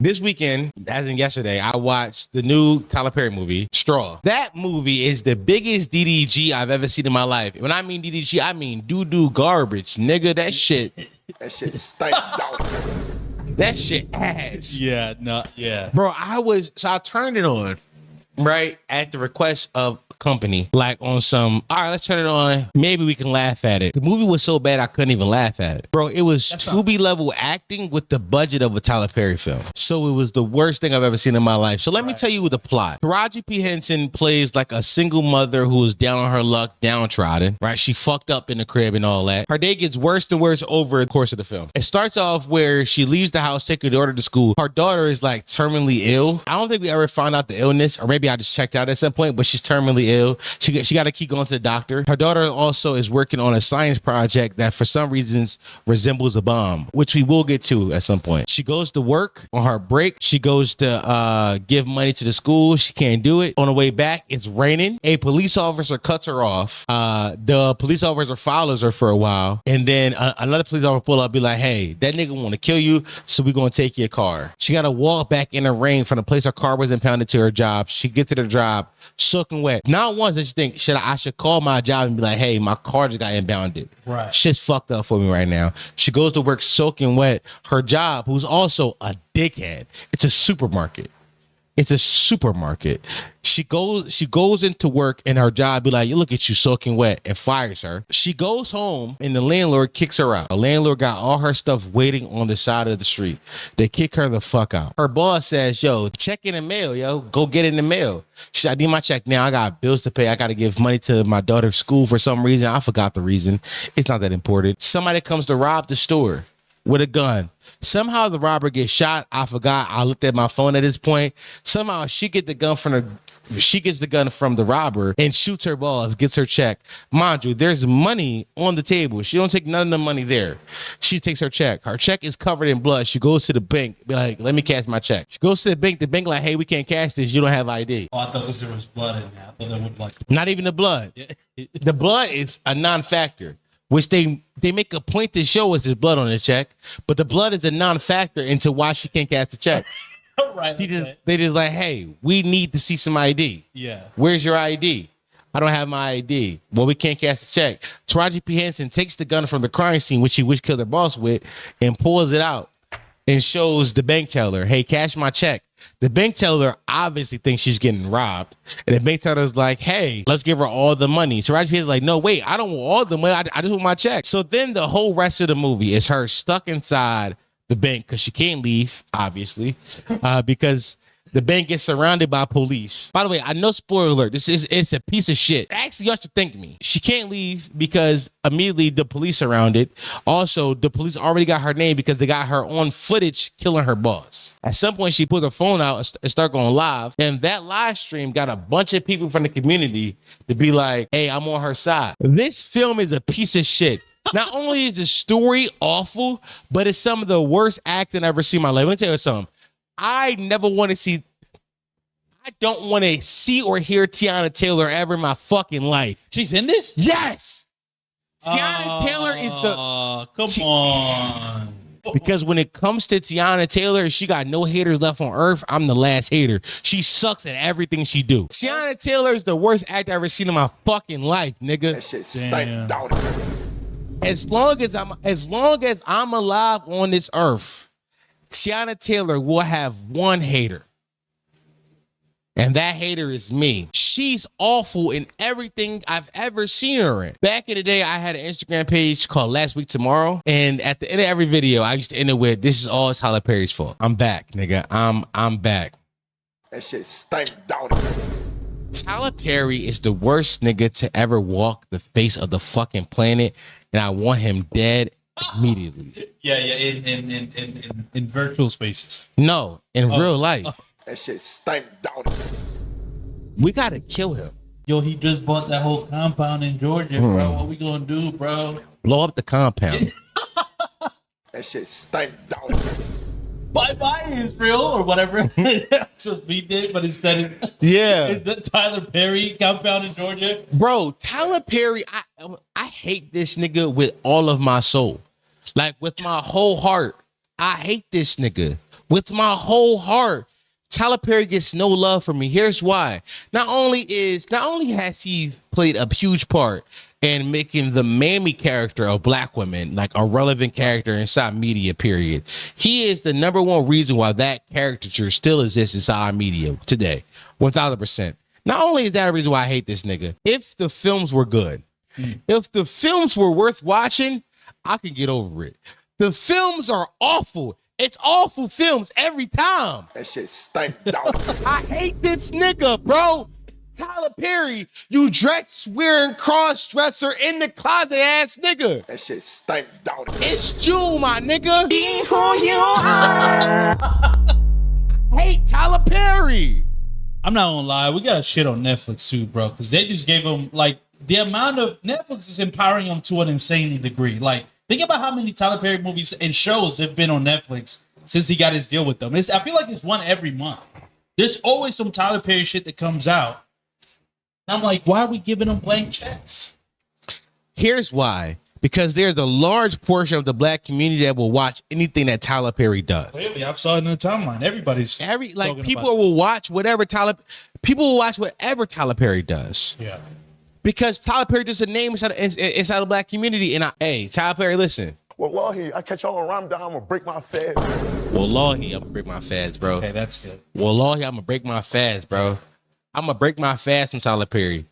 This weekend, as in yesterday, I watched the new Tyler Perry movie, Straw. That movie is the biggest DDG I've ever seen in my life. When I mean DDG, I mean doo-doo garbage, nigga. That shit stank dog. That shit ass. Yeah, no, yeah. Bro, I turned it on, right, at the request of company, like on some, all right, let's turn it on. Maybe we can laugh at it. The movie was so bad I couldn't even laugh at it. Bro, it was Tubi level acting with the budget of a Tyler Perry film. So it was the worst thing I've ever seen in my life. So let me tell you the plot. Taraji P. Henson plays like a single mother who is down on her luck, downtrodden, right? She fucked up in the crib and all that. Her day gets worse and worse over the course of the film. It starts off where she leaves the house, take her daughter to school. Her daughter is like terminally ill. I don't think we ever found out the illness, or maybe I just checked out at some point, but she's terminally ill. She got to keep going to the doctor. Her daughter also is working on a science project that for some reasons resembles a bomb, which we will get to at some point. She goes to work on her break. She goes to give money to the school. She can't do it. On the way back, it's raining. A police officer cuts her off. The police officer follows her for a while. And then another police officer pull up, be like, hey, that nigga want to kill you, so we're going to take your car. She got to walk back in the rain from the place her car was impounded to her job. She get to the job, soaking wet. Not once did she think, I should call my job and be like, hey, my car just got impounded. Right. Shit's fucked up for me right now. She goes to work soaking wet. Her job, who's also a dickhead, it's a supermarket. It's a supermarket. She goes into work and her job be like, you look at you soaking wet, and fires her. She goes home and the landlord kicks her out. The landlord got all her stuff waiting on the side of the street. They kick her the fuck out. Her boss says, yo, check in the mail, yo. Go get it in the mail. She said, I need my check now. I got bills to pay. I got to give money to my daughter's school for some reason. I forgot the reason. It's not that important. Somebody comes to rob the store with a gun. Somehow the robber gets shot. I forgot. I looked at my phone at this point. Somehow she gets the gun from the robber and shoots her boss, gets her check. Mind you, there's money on the table. She don't take none of the money there. She takes her check. Her check is covered in blood. She goes to the bank, be like, let me cash my check. She goes to the bank. The bank like, hey, we can't cash this. You don't have ID. Oh, I thought there was blood in there. I thought that would like. Not even the blood. The blood is a non-factor, which they make a point to show us there's blood on the check, but the blood is a non-factor into why she can't cash the check. Right. They just like, hey, we need to see some ID. Yeah. Where's your ID? I don't have my ID. Well, we can't cash the check. Taraji P. Henson takes the gun from the crime scene, which she killed her boss with, and pulls it out and shows the bank teller, hey, cash my check. The bank teller obviously thinks she's getting robbed. And the bank teller's like, hey, let's give her all the money. So Taraji P. is like, no, wait, I don't want all the money. I just want my check. So then the whole rest of the movie is her stuck inside the bank because she can't leave, obviously, because the bank gets surrounded by police. By the way, I know, spoiler alert, it's a piece of shit. Actually, y'all should thank me. She can't leave because immediately the police surround it. Also, the police already got her name because they got her on footage killing her boss. At some point, she put her phone out and start going live. And that live stream got a bunch of people from the community to be like, hey, I'm on her side. This film is a piece of shit. Not only is the story awful, but it's some of the worst acting I've ever seen in my life. Let me tell you something. I don't want to see or hear Teyana Taylor ever in my fucking life. She's in this? Yes. Teyana Taylor is come on. Because when it comes to Teyana Taylor, she got no haters left on earth. I'm the last hater. She sucks at everything she do. Teyana Taylor is the worst actor I've ever seen in my fucking life, nigga. That shit stank dog. As long as I'm alive on this earth, Teyana Taylor will have one hater. And that hater is me. She's awful in everything I've ever seen her in. Back in the day, I had an Instagram page called Last Week Tomorrow. And at the end of every video, I used to end it with, this is all Tyler Perry's fault. I'm back, nigga. I'm back. That shit stank dog. Tyler Perry is the worst nigga to ever walk the face of the fucking planet. And I want him dead immediately. Yeah, in virtual spaces. No, in real life. That shit stank dog. We gotta kill him. Yo, he just bought that whole compound in Georgia, bro. What we gonna do, bro? Blow up the compound. That shit stank dog. Bye Israel or whatever. That's what we did, but instead it's the Tyler Perry compound in Georgia. Bro, Tyler Perry, I hate this nigga with all of my soul. Like with my whole heart. I hate this nigga. with my whole heart. Tyler Perry gets no love from me. Here's why. Not only has he played a huge part in making the Mamie character of black women like a relevant character inside media, period. He is the number one reason why that caricature still exists inside media today. 1000%. Not only is that a reason why I hate this nigga, if the films were good, if the films were worth watching, I can get over it. The films are awful. It's awful films every time. That shit stank down. I hate this nigga, bro. Tyler Perry, you dress wearing cross-dresser in the closet ass nigga. That shit stank down. It's June, my nigga. Be who you are. Hate Tyler Perry. I'm not gonna lie, we got shit on Netflix too, bro, because they just gave him like the amount of Netflix is empowering him to an insane degree. Like, think about how many Tyler Perry movies and shows have been on Netflix since he got his deal with them. I feel like it's one every month. There's always some Tyler Perry shit that comes out. And I'm like, why are we giving him blank checks? Here's why. Because there's a large portion of the black community that will watch anything that Tyler Perry does. Clearly, I've saw it in the timeline. People will watch whatever Tyler Perry does. Yeah. Because Tyler Perry just a name inside the black community. And hey, Tyler Perry, listen. Wallahi, I catch y'all on Ramadan, I'm gonna break my fast. Wallahi, I'm gonna break my fads, bro. Okay, that's good. Wallahi, I'm gonna break my fads, bro. I'm gonna break my fast from Tyler Perry.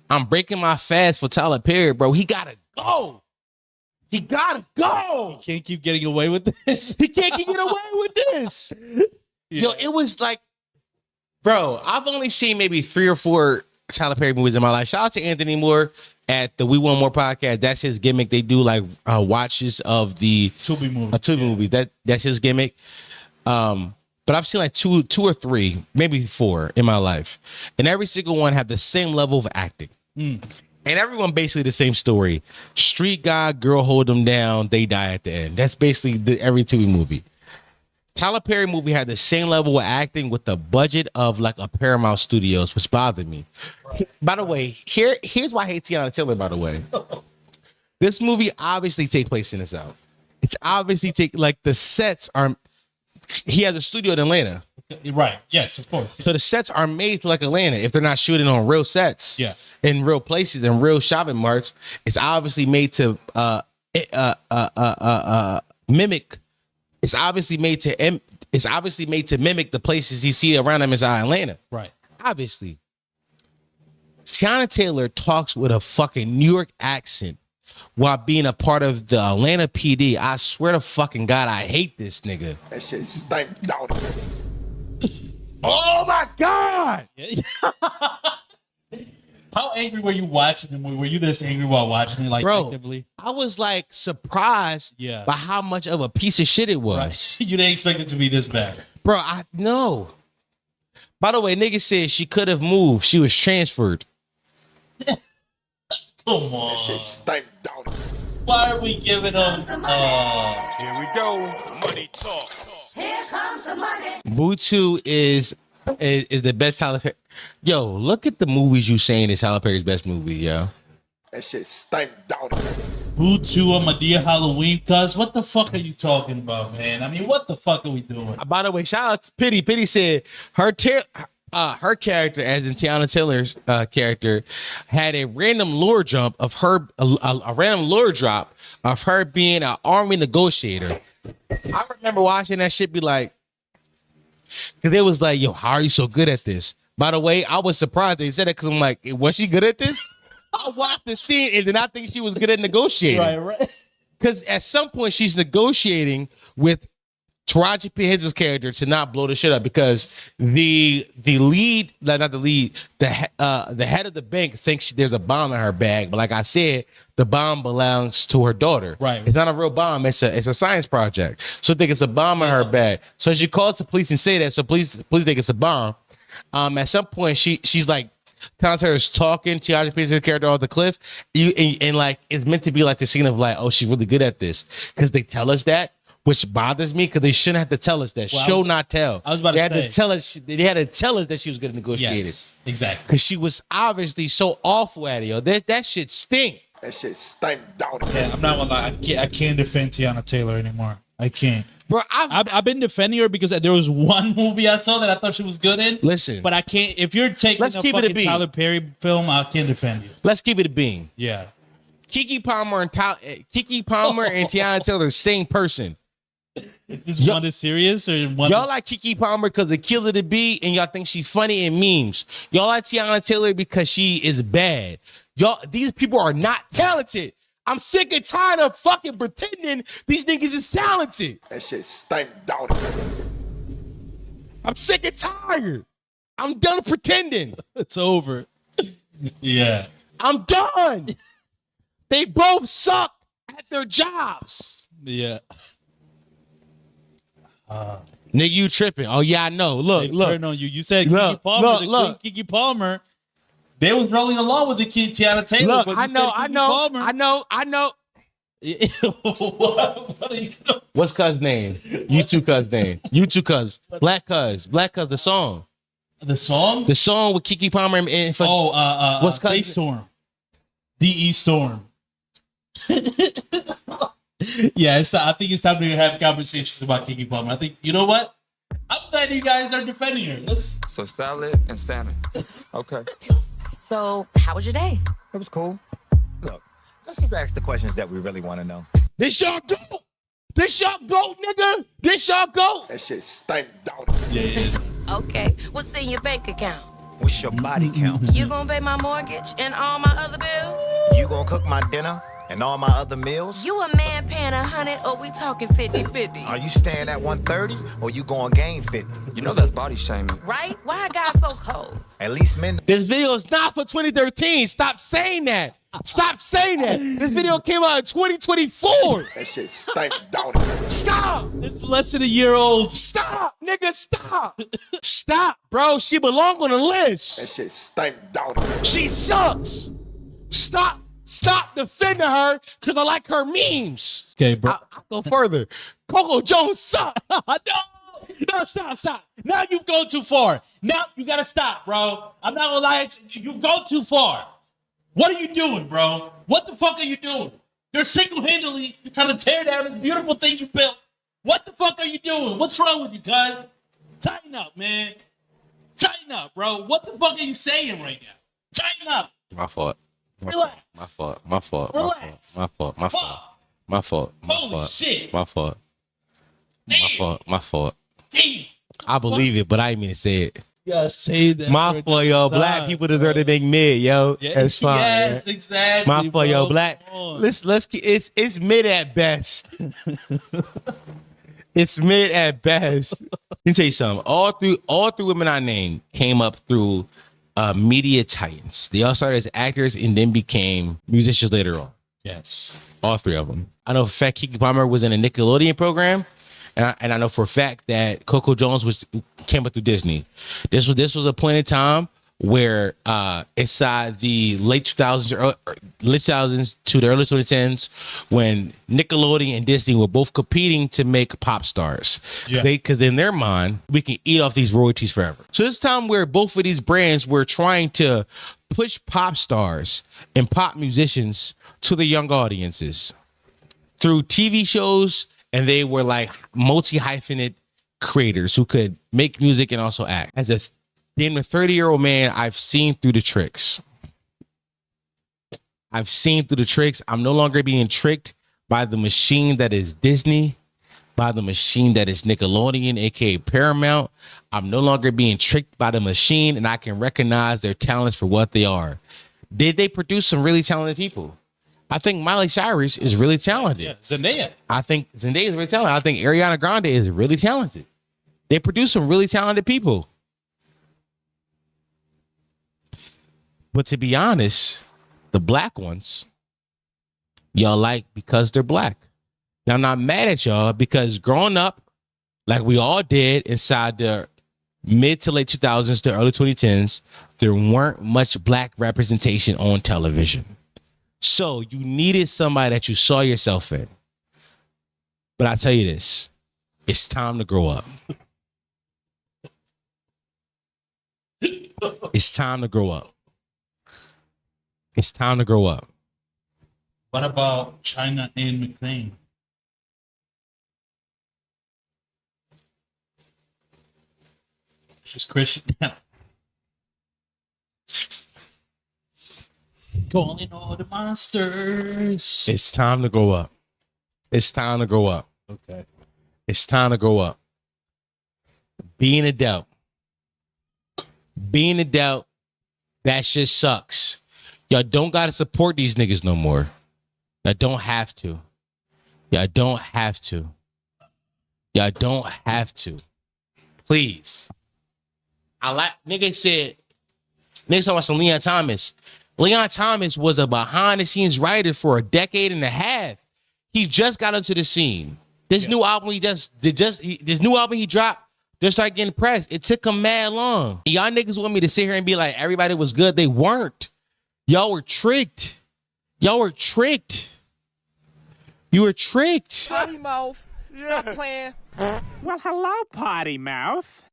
I'm breaking my fast for Tyler Perry, bro. He gotta go. He gotta go. He can't keep getting away with this. He can't keep getting away with this. Yeah. Yo, it was like, bro, I've only seen maybe 3 or 4 Tyler Perry movies in my life. Shout out to Anthony Moore at the We Want More podcast. That's his gimmick. They do like watches of the Tubi movie. Tubi movie. That's his gimmick. But I've seen like two or 3, maybe 4 in my life, and every single one have the same level of acting. And everyone basically the same story. Street guy, girl hold them down, they die at the end. That's basically every Tubi movie. Tyler Perry movie had the same level of acting with the budget of like a Paramount Studios, which bothered me. Right. By the way, here's why I hate Teyana Taylor, by the way. This movie obviously take place in the South. It's obviously the sets are, he has a studio in Atlanta. Right. Yes, of course. So the sets are made like Atlanta. If they're not shooting on real sets, yeah, in real places and real shopping marts, it's obviously made to mimic. It's obviously made to mimic the places you see around them inside Atlanta. Right. Obviously. Teyana Taylor talks with a fucking New York accent while being a part of the Atlanta PD. I swear to fucking God, I hate this nigga. That shit stank down. Oh my God. How angry were you watching him? Were you this angry while watching it? Like, bro, actively? I was like surprised by how much of a piece of shit it was. Right. You didn't expect it to be this bad. Bro, I know. By the way, nigga said she could have moved. She was transferred. Come on. That shit stank down. Why are we giving them Here we go. Money talk. Here comes the money. Butu is the best Tyler Perry. Yo, look at the movies you saying is Tyler Perry's best movie, yo. That shit stank down. Butu or Madea Halloween? Cuz what the fuck are you talking about, man? I mean, what the fuck are we doing? By the way, shout out to Pity. Pity said her character, as in Teyana Taylor's character, had a random lore jump of her, a random lore drop of her being an army negotiator. I remember watching that shit, be like, because it was like, yo, how are you so good at this? By the way, I was surprised they said it because I'm like, was she good at this? I watched the scene and then I think she was good at negotiating. Right. Because at some point she's negotiating with Taraji P. Henson's character to not blow the shit up because the head of the bank thinks there's a bomb in her bag, but like I said, the bomb belongs to her daughter. Right. It's not a real bomb. It's a science project. So they think it's a bomb in her bag. So she calls the police and say that. So police think it's a bomb. At some point she's like, Teyana Taylor's talking to Taraji P. Henson's character off the cliff. And like it's meant to be like the scene of like, oh, she's really good at this because they tell us that. Which bothers me because they shouldn't have to tell us that. Show, not tell. I was about to say. They had to tell us that she was good at negotiating. Yes, exactly. Because she was obviously so awful at it, yo. That shit stink. That shit stank down. Yeah, I'm not gonna lie. I can't defend Teyana Taylor anymore. I can't. Bro, I've been defending her because there was one movie I saw that I thought she was good in. Listen. But I can't. If you're taking Let's a keep it a fucking beat. Tyler Perry film, I can't defend you. let's keep it a bean. Yeah. Kiki Palmer and Tiana Taylor, same person. This one is serious or one? Y'all like Kiki Palmer because of Killer the Bee, and y'all think she's funny in memes. Y'all like Tiana Taylor because she is bad. Y'all, these people are not talented. I'm sick and tired of fucking pretending these niggas is talented. That shit stank Dowdy. I'm sick and tired. I'm done pretending. It's over. Yeah. I'm done. They both suck at their jobs. Yeah. Nigga, you tripping. Oh, yeah, I know. Look, They look. turned on you. You said Look, Kiki Palmer. look, the look. Queen Kiki Palmer. They was rolling along with the kid Tiana Taylor. Look, but you I said know, Keke I know, Palmer. I know. What are you gonna... What's cuz name? You two cuz name. You two cuz. Black cuz. Black cuz, the song. The song? The song with Kiki Palmer and What's called- Storm? DE Storm. Yeah, I think it's time to have conversations about Kiki Palmer. I think, you know what? I'm glad you guys are defending her. Let's. So salad and salmon. Okay. So, how was your day? It was cool. Look, let's just ask the questions that we really want to know. This y'all goat. This y'all goat, nigga. This y'all goat. That shit stank Dowdy. Yeah. Okay, what's in your bank account? What's your body count? You gonna pay my mortgage and all my other bills? You gonna cook my dinner and all my other meals? You a man paying 100 or we talking 50-50? Are you staying at 130 or you going gain 50? You know that's body shaming. Right? Why I got so cold? At least men. This video is not for 2013. Stop saying that. Stop saying that. This video came out in 2024. That shit stank Dowdy. Stop. It's less than a year old. Stop, nigga. Stop. Stop, bro. She belong on the list. That shit stank Dowdy. She sucks. Stop defending her because I like her memes. Okay, bro. I'll go further. Coco Jones sucks. No, stop. Now you've gone too far. Now you gotta stop, bro. I'm not gonna lie. You've gone too far. What are you doing, bro? What the fuck are you doing? You're single-handedly trying to tear down this beautiful thing you built. What the fuck are you doing? What's wrong with you, guys? Tighten up, man. Tighten up, bro. What the fuck are you saying right now? Tighten up. My fault. Relax. My fault. Relax. My fault. Holy shit. My fault. Damn. I believe it, but I didn't mean to say it. You gotta say that. My fault, yo. Black people deserve to make mid, yo. That's fine. Yes, man. exactly. My fault, yo. bro. Black. Come on. Let's keep, it's mid at best. It's mid at best. Let me tell you something. All three women I named came up through media titans. They all started as actors and then became musicians later on. Yes. All three of them. I know for a fact Keke Palmer was in a Nickelodeon program, and I know for a fact that Coco Jones came up through Disney. This was a point in time where inside the late 2000s to the early 2010s, when Nickelodeon and Disney were both competing to make pop stars. Yeah. Because in their mind, we can eat off these royalties forever. So this time where both of these brands were trying to push pop stars and pop musicians to the young audiences through TV shows, and they were like multi-hyphenate creators who could make music and also act. As a 30-year-old man, I've seen through the tricks. I'm no longer being tricked by the machine that is Disney, by the machine that is Nickelodeon, aka Paramount. I'm no longer being tricked by the machine, and I can recognize their talents for what they are. Did they produce some really talented people? I think Miley Cyrus is really talented. Yeah, Zendaya. I think Zendaya is really talented. I think Ariana Grande is really talented. They produce some really talented people. But to be honest, the black ones, y'all like because they're black. Now, I'm not mad at y'all because growing up, like we all did inside the mid to late 2000s to early 2010s, there weren't much black representation on television. So you needed somebody that you saw yourself in. But I tell you this, it's time to grow up. It's time to grow up. It's time to grow up. What about China and McLean? She's Christian now. Calling all the monsters. It's time to grow up. It's time to grow up. Okay. It's time to grow up. Being a adult. Being a adult, that shit sucks. Y'all don't gotta support these niggas no more. Y'all don't have to. Y'all don't have to. Y'all don't have to. Please. I like niggas talking about some Leon Thomas. Leon Thomas was a behind the scenes writer for a decade and a half. He just got into the scene. This new album this new album he dropped just started getting pressed. It took him mad long. Y'all niggas want me to sit here and be like everybody was good. They weren't. Y'all were tricked. Y'all were tricked. You were tricked. Potty mouth. Stop playing. Well, hello, potty mouth.